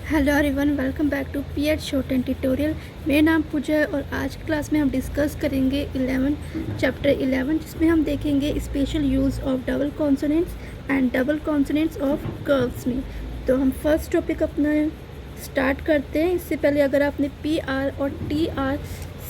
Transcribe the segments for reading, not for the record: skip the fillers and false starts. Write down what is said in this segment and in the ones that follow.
Hello everyone, welcome back to पीएड short and tutorial. मेरा नाम पूजा है और आज की क्लास में हम डिस्कस करेंगे चैप्टर 11 जिसमें हम देखेंगे special use of double consonants and double consonants of curves में। तो हम फर्स्ट टॉपिक अपना स्टार्ट करते हैं। इससे पहले अगर आपने पी आर और टी आर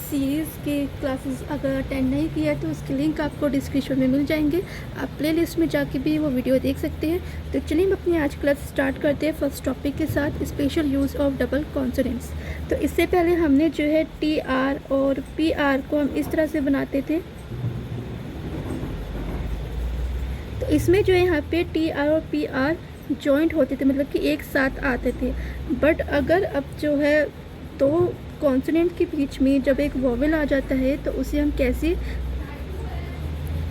सीरीज़ के क्लासेस अगर अटेंड नहीं किया है तो उसकी लिंक आपको डिस्क्रिप्शन में मिल जाएंगे। आप प्लेलिस्ट में जाके भी वो वीडियो देख सकते हैं। तो चलिए हम अपनी आज क्लास स्टार्ट करते हैं फर्स्ट टॉपिक के साथ, special use of double consonants. तो इससे पहले हमने जो है टी आर और पी आर को हम इस तरह से बनाते थे। तो इसमें जो है यहाँ पे टी आर और पी आर जॉइंट होते थे, मतलब कि एक साथ आते थे। बट अगर अब जो है तो कॉन्सोनेंट के बीच में जब एक वोवेल आ जाता है तो उसे हम कैसे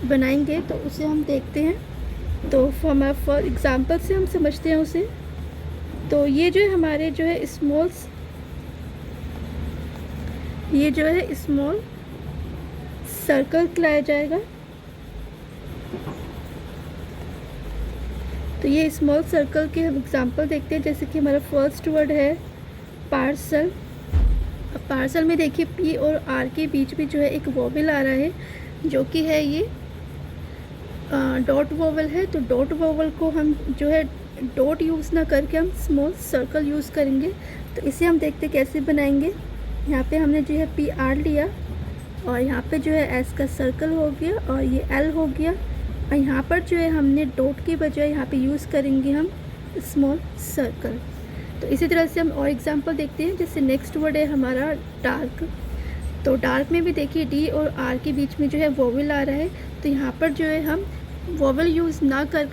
बनाएंगे तो उसे हम देखते हैं। तो हम फॉर एग्जांपल से हम समझते हैं उसे। तो ये जो है हमारे जो है स्मॉल सर्कल कहलाया जाएगा। तो ये स्मॉल सर्कल के हम एग्जांपल देखते हैं, जैसे कि हमारा फर्स्ट वर्ड है पार्सल। अब पार्सल में देखिए पी और आर के बीच में जो है एक वोवेल आ रहा है जो कि है ये डॉट वोवेल है। तो डॉट वोवेल को हम जो है डॉट यूज़ ना करके हम स्मॉल सर्कल यूज़ करेंगे। तो इसे हम देखते कैसे बनाएंगे। यहाँ पे हमने जो है पी आर लिया और यहाँ पे जो है एस का सर्कल हो गया और ये एल हो गया, और यहाँ पर जो है हमने डॉट के बजाय यहाँ पे यूज़ करेंगे हम स्मॉल सर्कल। तो इसी तरह से हम और एग्जांपल देखते हैं। जैसे नेक्स्ट वर्ड है हमारा डार्क। तो डार्क में भी देखिए डी और आर के बीच में जो है वोवेल आ रहा है। तो यहाँ पर जो है हम वोवेल यूज़ ना कर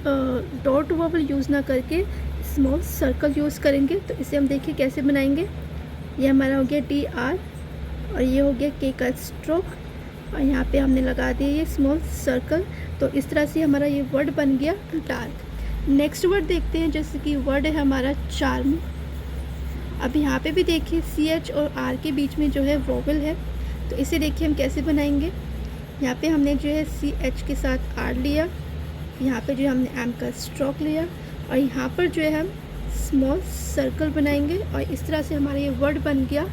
डॉट वोवेल यूज़ ना करके स्मॉल सर्कल यूज़ करेंगे। तो इसे हम देखिए कैसे बनाएंगे। ये हमारा हो गया डी आर और ये हो गया के का स्ट्रोक, और यहाँ पे हमने लगा दिया ये स्मॉल सर्कल। तो इस तरह से हमारा ये वर्ड बन गया डार्क। नेक्स्ट वर्ड देखते हैं, जैसे कि वर्ड है हमारा चार्म। अब यहाँ पे भी देखिए सी एच और आर के बीच में जो है वोवेल है। तो इसे देखिए हम कैसे बनाएंगे। यहाँ पे हमने जो है सी एच के साथ आर लिया, यहाँ पे जो है हमने एम का स्ट्रोक लिया और यहाँ पर जो है हम स्मॉल सर्कल बनाएंगे, और इस तरह से हमारा ये वर्ड बन गया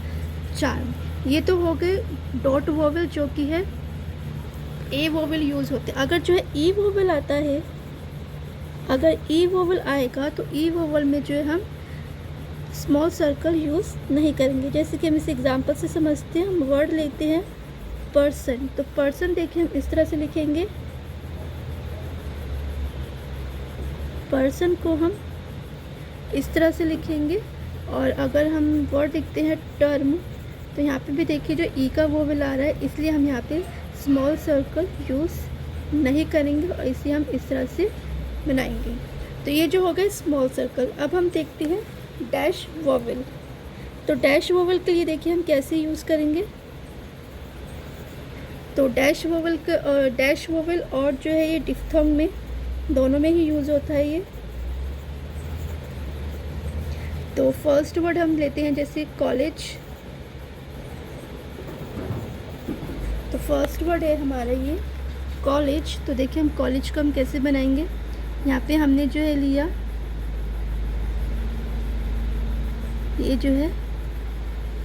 चार्म। ये तो हो गए डॉट वोवेल जो कि है ए वोवेल यूज़ होते हैं। अगर जो है ई वोवेल आता है, अगर ई वोवेल आएगा तो ई वोवेल में जो है हम स्मॉल सर्कल यूज़ नहीं करेंगे। जैसे कि हम इस एग्जांपल से समझते हैं। हम वर्ड लेते हैं पर्सन। तो पर्सन देखिए हम इस तरह से लिखेंगे, पर्सन को हम इस तरह से लिखेंगे। और अगर हम वर्ड लिखते हैं टर्म, तो यहाँ पे भी देखिए जो ई का वोवेल आ रहा है, इसलिए हम यहाँ पे स्मॉल सर्कल यूज़ नहीं करेंगे और इसे हम इस तरह से बनाएंगे। तो ये जो हो गया स्मॉल सर्कल। अब हम देखते हैं डैश वोवेल। तो डैश वोवेल के लिए देखिए हम कैसे यूज़ करेंगे। तो डैश वोवेल और जो है ये डिफ्थोंग में दोनों में ही यूज़ होता है ये। तो फर्स्ट वर्ड हम लेते हैं जैसे कॉलेज। तो फर्स्ट वर्ड है हमारा ये कॉलेज। तो देखिए हम कॉलेज को हम कैसे बनाएंगे। यहाँ पे हमने जो है लिया, ये जो है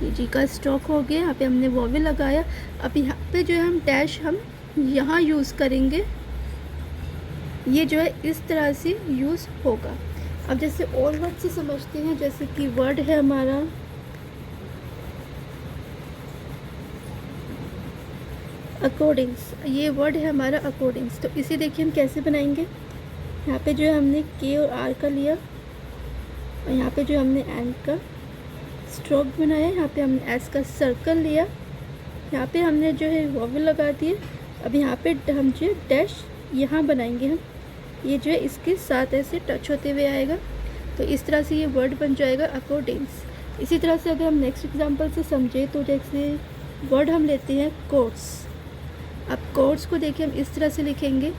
ये जी का स्ट्रोक हो गया, यहाँ पे हमने वोवेल लगाया। अब यहाँ पे जो है हम डैश हम यहाँ यूज़ करेंगे, ये जो है इस तरह से यूज़ होगा। अब जैसे और वर्ड से समझते हैं, जैसे कि वर्ड है हमारा अकॉर्डिंग्स। ये वर्ड है हमारा अकॉर्डिंग्स। तो इसे देखिए हम कैसे बनाएंगे। यहाँ पे जो है हमने के और आर का लिया और यहाँ पे जो हमने एंड का स्ट्रोक बनाया, यहाँ पे हमने एस का सर्कल लिया, यहाँ पे हमने जो है वोवेल लगा दिए। अब यहाँ पे हम जो है डैश यहाँ बनाएंगे हम, ये जो है इसके साथ ऐसे टच होते हुए आएगा। तो इस तरह से ये वर्ड बन जाएगा अकॉर्डिंग्स। इसी तरह से अगर हम नेक्स्ट एग्जांपल से समझें, तो जैसे वर्ड हम लेते हैं कोर्स। अब कोर्स को देखिए हम इस तरह से लिखेंगे।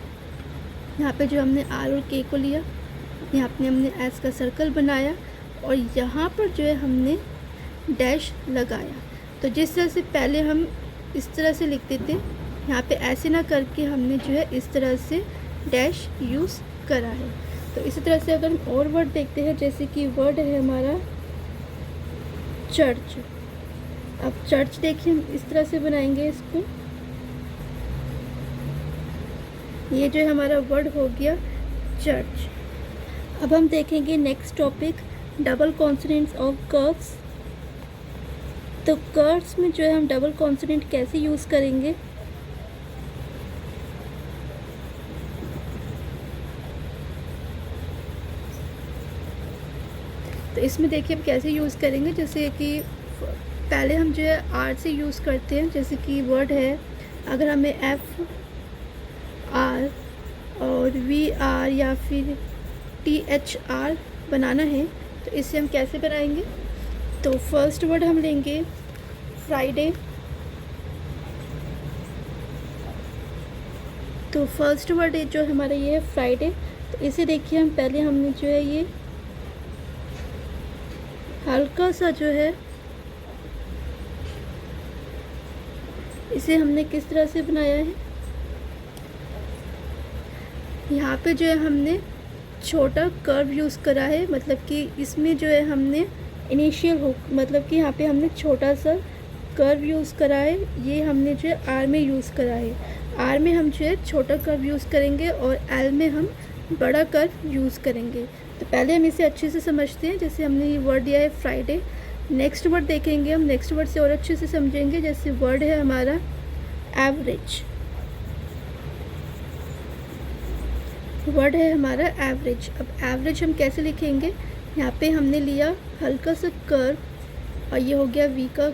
यहाँ पे जो हमने आर और के को लिया, यहाँ पे हमने एस का सर्कल बनाया और यहाँ पर जो है हमने डैश लगाया। तो जिस तरह से पहले हम इस तरह से लिखते थे, यहाँ पे ऐसे ना करके हमने जो है इस तरह से डैश यूज़ करा है। तो इसी तरह से अगर हम और वर्ड देखते हैं, जैसे कि वर्ड है हमारा चर्च। अब चर्च देखिए हम इस तरह से बनाएंगे इसको। ये जो हमारा वर्ड हो गया चर्च। अब हम देखेंगे next topic, double consonants of curves. तो कर्व्स में जो है हम डबल कॉन्सोनेंट कैसे यूज़ करेंगे। तो इसमें देखिए हम कैसे यूज़ करेंगे, जैसे कि पहले हम जो है आर से यूज़ करते हैं। जैसे कि वर्ड है, अगर हमें एफ आर और वी आर या फिर टी एच आर बनाना है तो इसे हम कैसे बनाएंगे। तो फर्स्ट वर्ड हम लेंगे फ्राइडे। तो फर्स्ट वर्ड जो हमारा ये है फ्राइडे। तो इसे देखिए हम पहले हमने जो है ये हल्का सा जो है इसे हमने किस तरह से बनाया है। यहाँ पे जो है हमने छोटा कर्व यूज़ करा है, मतलब कि इसमें जो है हमने इनिशियल हुक, मतलब कि यहाँ पे हमने छोटा सा कर्व यूज़ करा है। ये हमने जो है आर में यूज़ करा है। आर में हम जो है छोटा कर्व यूज़ करेंगे और एल में हम बड़ा कर्व यूज़ करेंगे। तो पहले हम इसे अच्छे से समझते हैं। जैसे हमने ये वर्ड दिया है फ्राइडे। नेक्स्ट वर्ड देखेंगे हम, नेक्स्ट वर्ड से और अच्छे से समझेंगे। जैसे वर्ड है हमारा एवरेज। वर्ड है हमारा एवरेज। अब एवरेज हम कैसे लिखेंगे, यहाँ पे हमने लिया हल्का सा कर्व और ये हो गया वी का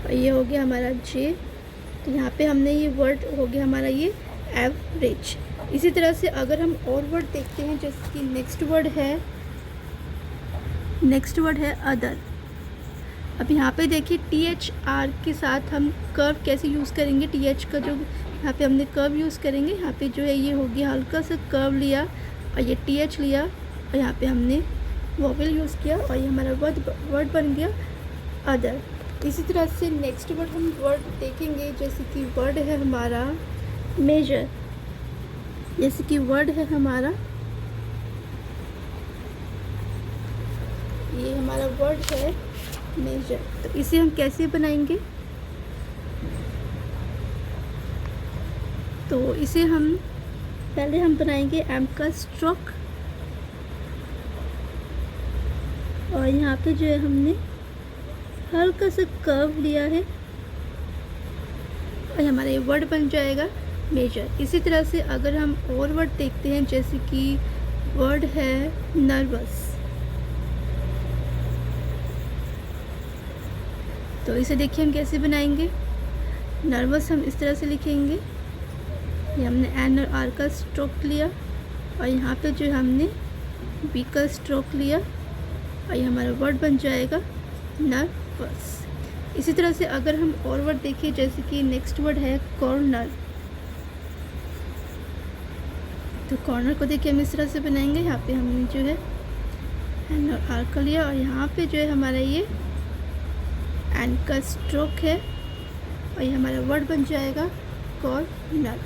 और ये हो गया हमारा जे। तो यहाँ पे हमने ये वर्ड हो गया हमारा ये एवरेज। इसी तरह से अगर हम और वर्ड देखते हैं, जैसे कि नेक्स्ट वर्ड है अदर। अब यहाँ पे देखिए टी एच आर के साथ हम कर्व कैसे यूज़ करेंगे। टी एच का जो यहाँ पे हमने कर्व यूज़ करेंगे। यहाँ पे जो है ये हो गया हल्का सा कर्व लिया और ये टी एच लिया और यहाँ पे हमने वोवेल यूज़ किया और ये हमारा वर्ड बन गया अदर। इसी तरह से नेक्स्ट वर्ड हम वर्ड देखेंगे, जैसे कि वर्ड है हमारा मेजर। जैसे कि वर्ड है हमारा, ये हमारा वर्ड है मेजर। तो इसे हम कैसे बनाएंगे, तो इसे हम पहले हम बनाएंगे एम का स्ट्रोक और यहाँ पे जो है हमने हल्का सा कर्व लिया है और हमारा ये वर्ड बन जाएगा मेजर। इसी तरह से अगर हम और वर्ड देखते हैं, जैसे कि वर्ड है नर्वस। तो इसे देखिए हम कैसे बनाएंगे। नर्वस हम इस तरह से लिखेंगे, ये हमने एन और आर का स्ट्रोक लिया और यहाँ पे जो हमने बी का स्ट्रोक लिया और ये हमारा वर्ड बन जाएगा नर्वस। इसी तरह से अगर हम और वर्ड देखिए, जैसे कि नेक्स्ट वर्ड है कॉर्नर। तो कॉर्नर को देखिए हम इस तरह से बनाएंगे। यहाँ पे हमने जो है एन और आर का लिया और यहाँ पे जो है हमारा ये एन का स्ट्रोक है और ये हमारा वर्ड बन जाएगा कॉर्नर।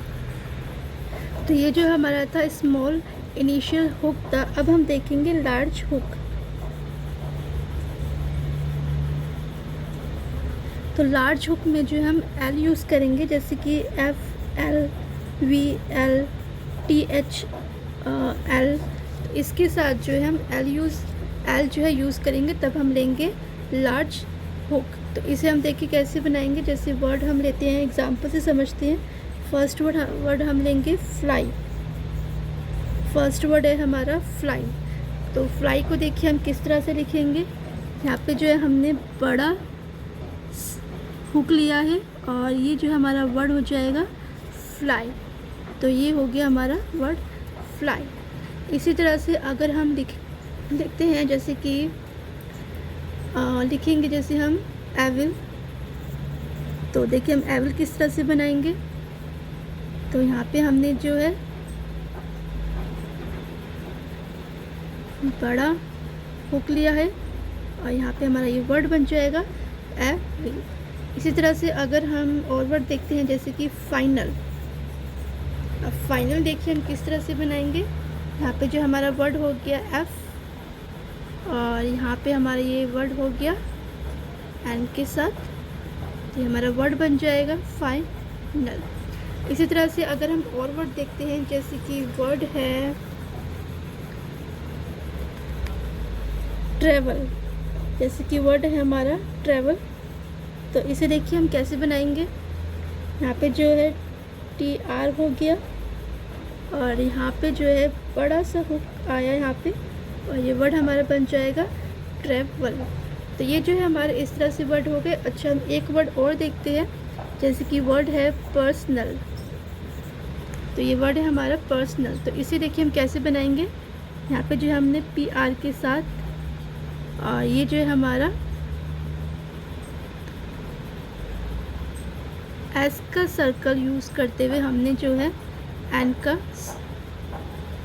तो ये जो हमारा था स्मॉल इनिशियल हुक था। अब हम देखेंगे लार्ज हुक। तो लार्ज हुक में जो हम एल यूज़ करेंगे, जैसे कि F L V L T H L. तो इसके साथ जो है हम एल जो है यूज़ करेंगे, तब हम लेंगे लार्ज हुक। तो इसे हम देखिए कैसे बनाएंगे। जैसे वर्ड हम लेते हैं, एग्जाम्पल से समझते हैं। फर्स्ट वर्ड हम लेंगे फ्लाई। फर्स्ट वर्ड है हमारा फ्लाई। तो फ्लाई को देखिए हम किस तरह से लिखेंगे। यहाँ पे जो है हमने बड़ा हुक लिया है और ये जो हमारा वर्ड हो जाएगा फ्लाई। तो ये हो गया हमारा वर्ड फ्लाई। इसी तरह से अगर हम लिखते हैं, जैसे कि लिखेंगे जैसे हम एविल। तो देखिए हम एविल किस तरह से बनाएंगे। तो यहाँ पे हमने जो है बड़ा हुक लिया है और यहाँ पे हमारा ये वर्ड बन जाएगा एविल। इसी तरह से अगर हम और वर्ड देखते हैं, जैसे कि फाइनल। अब फाइनल देखिए हम किस तरह से बनाएंगे। यहाँ पे जो हमारा वर्ड हो गया एफ और यहाँ पे हमारा ये वर्ड हो गया एंड के साथ, ये हमारा वर्ड बन जाएगा फाइनल। इसी तरह से अगर हम और वर्ड देखते हैं, जैसे कि वर्ड है ट्रैवल, जैसे कि वर्ड है हमारा ट्रैवल, तो इसे देखिए हम कैसे बनाएंगे। यहाँ पे जो है TR हो गया और यहाँ पे जो है बड़ा सा हुक आया यहाँ पे, और ये वर्ड हमारा बन जाएगा ट्रैवल। तो ये जो है हमारे इस तरह से वर्ड हो गए। अच्छा, हम एक वर्ड और देखते हैं, जैसे कि वर्ड है पर्सनल, तो ये वर्ड है हमारा पर्सनल। तो इसे देखिए हम कैसे बनाएंगे। यहाँ पे जो है हमने PR के साथ ये जो है हमारा एस का सर्कल यूज़ करते हुए हमने जो है एन का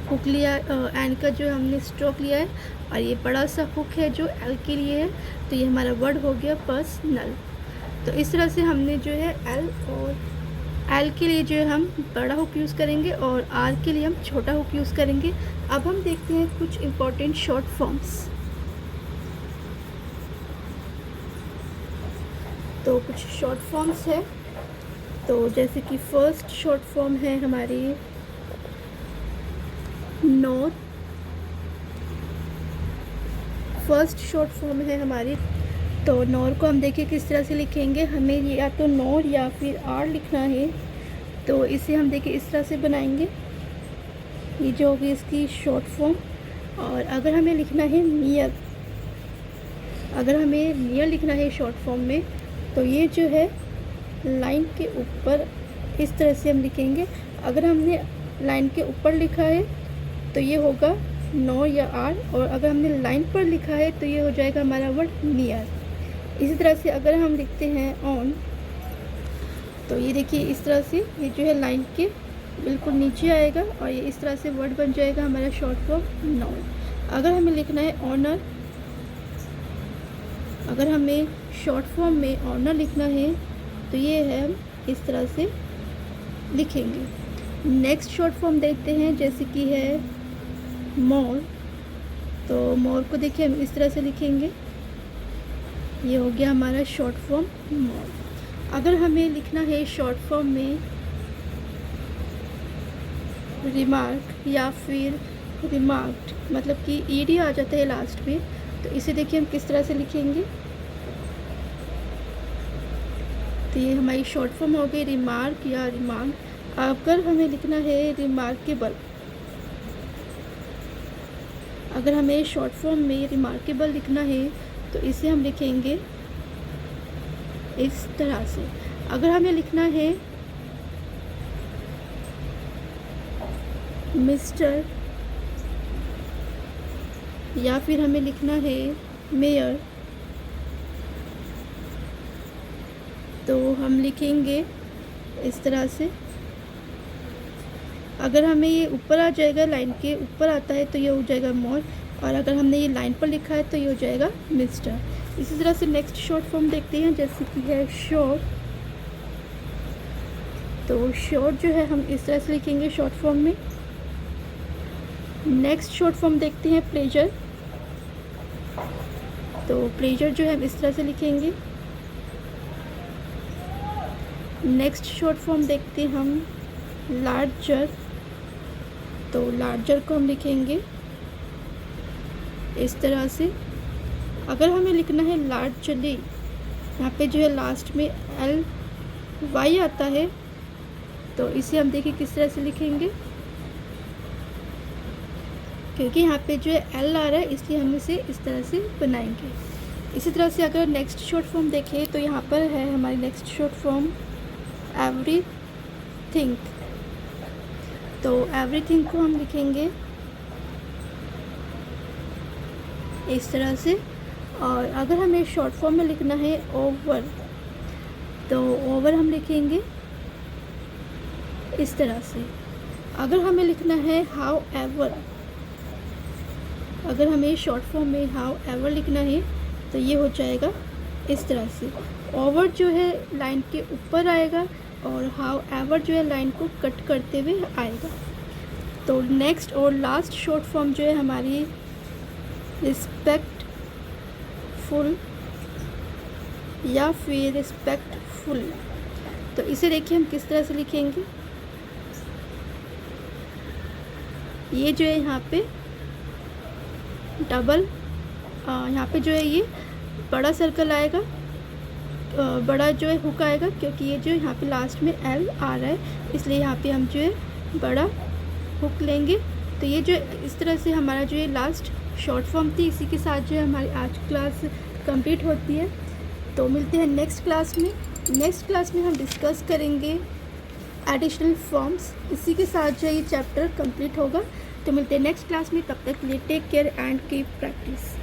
हुक लिया, एन का जो हमने स्ट्रोक लिया है, और ये बड़ा सा हुक है जो एल के लिए है। तो ये हमारा वर्ड हो गया पर्सनल। तो इस तरह से हमने जो है एल और एल के लिए जो है हम बड़ा हुक यूज़ करेंगे और आर के लिए हम छोटा हुक यूज़ करेंगे। अब हम देखते हैं कुछ इम्पोर्टेंट शॉर्ट फॉर्म्स। तो कुछ शॉर्ट फॉर्म्स है, तो जैसे कि फर्स्ट शॉर्ट फॉर्म है हमारी नॉर। फर्स्ट शॉर्ट फॉर्म है हमारी, तो नॉर को हम देखिए किस तरह से लिखेंगे। हमें या तो नॉर या फिर आर लिखना है, तो इसे हम देखिए इस तरह से बनाएंगे। ये जो होगी इसकी शॉर्ट फॉर्म। और अगर हमें लिखना है नियर, अगर हमें नियर लिखना है शॉर्ट फॉर्म में, तो ये जो है लाइन के ऊपर इस तरह से हम लिखेंगे। अगर हमने लाइन के ऊपर लिखा है तो ये होगा नॉर या आर, और अगर हमने लाइन पर लिखा है तो ये हो जाएगा हमारा वर्ड नियर। इसी तरह से अगर हम लिखते हैं ऑन, तो ये देखिए इस तरह से ये जो है लाइन के बिल्कुल नीचे आएगा, और ये इस तरह से वर्ड बन जाएगा हमारा शॉर्ट फॉर्म नॉर। अगर हमें लिखना है ऑनर, अगर हमें शॉर्ट फॉर्म में ऑनर लिखना है तो ये है हम इस तरह से लिखेंगे। नेक्स्ट शॉर्ट फॉर्म देखते हैं, जैसे कि है मोर। तो मोर को देखिए हम इस तरह से लिखेंगे, ये हो गया हमारा शॉर्ट फॉर्म मोर। अगर हमें लिखना है शॉर्ट फॉर्म में रिमार्क या फिर रिमार्क्ड, मतलब कि ईडी आ जाता है लास्ट में, तो इसे देखिए हम किस तरह से लिखेंगे। तो ये हमारी शॉर्ट फॉर्म हो गई रिमार्क या रिमार्क। अगर हमें लिखना है रिमार्केबल, अगर हमें शॉर्ट फॉर्म में रिमार्केबल लिखना है तो इसे हम लिखेंगे इस तरह से। अगर हमें लिखना है मिस्टर या फिर हमें लिखना है मेयर, तो हम लिखेंगे इस तरह से। अगर हमें ये ऊपर आ जाएगा, लाइन के ऊपर आता है, तो ये हो जाएगा मोर, और अगर हमने ये लाइन पर लिखा है तो ये हो जाएगा मिस्टर। इसी तरह से नेक्स्ट शॉर्ट फॉर्म देखते हैं, जैसे कि है शॉर्ट। तो शॉर्ट जो है हम इस तरह से लिखेंगे शॉर्ट फॉर्म में। नेक्स्ट शॉर्ट फॉर्म देखते हैं प्लेजर। तो प्लेजर जो है हम इस तरह से लिखेंगे। नेक्स्ट शॉर्ट फॉर्म देखते हैं हम लार्जर। तो लार्जर को हम लिखेंगे इस तरह से। अगर हमें लिखना है लार्जली, यहाँ पे जो है लास्ट में LY आता है, तो इसे हम देखिए किस तरह से लिखेंगे। क्योंकि यहाँ पे जो है L आ रहा है, इसलिए हम इसे इस तरह से बनाएंगे। इसी तरह से अगर नेक्स्ट शॉर्ट फॉर्म देखें तो यहाँ पर है हमारी नेक्स्ट शॉर्ट फॉर्म एवरीथिंग। तो एवरीथिंग को हम लिखेंगे इस तरह से। और अगर हमें शॉर्ट फॉर्म में लिखना है ओवर, तो ओवर हम लिखेंगे इस तरह से। अगर हमें लिखना है हाउ एवर, अगर हमें शॉर्ट फॉर्म में हाउ एवर लिखना है तो ये हो जाएगा इस तरह से। ओवर जो है लाइन के ऊपर आएगा और हाउ एवर जो है लाइन को कट करते हुए आएगा। तो नेक्स्ट और लास्ट शॉर्ट फॉर्म जो है हमारी रिस्पेक्टफुल या फिर रिस्पेक्टफुल। तो इसे देखिए हम किस तरह से लिखेंगे। ये जो है यहाँ पे डबल, यहाँ पे जो है ये बड़ा सर्कल आएगा, बड़ा जो है हुक आएगा, क्योंकि ये जो यहाँ पे लास्ट में एल आ रहा है, इसलिए यहाँ पे हम जो है बड़ा हुक लेंगे। तो ये जो इस तरह से हमारा जो है लास्ट शॉर्ट फॉर्म थी। इसी के साथ जो है हमारी आज क्लास कंप्लीट होती है। तो मिलते हैं नेक्स्ट क्लास में। नेक्स्ट क्लास में हम डिस्कस करेंगे एडिशनल फॉर्म्स। इसी के साथ जो ये चैप्टर कंप्लीट होगा। तो मिलते हैं नेक्स्ट क्लास में, तब तक के लिए take care and keep practice.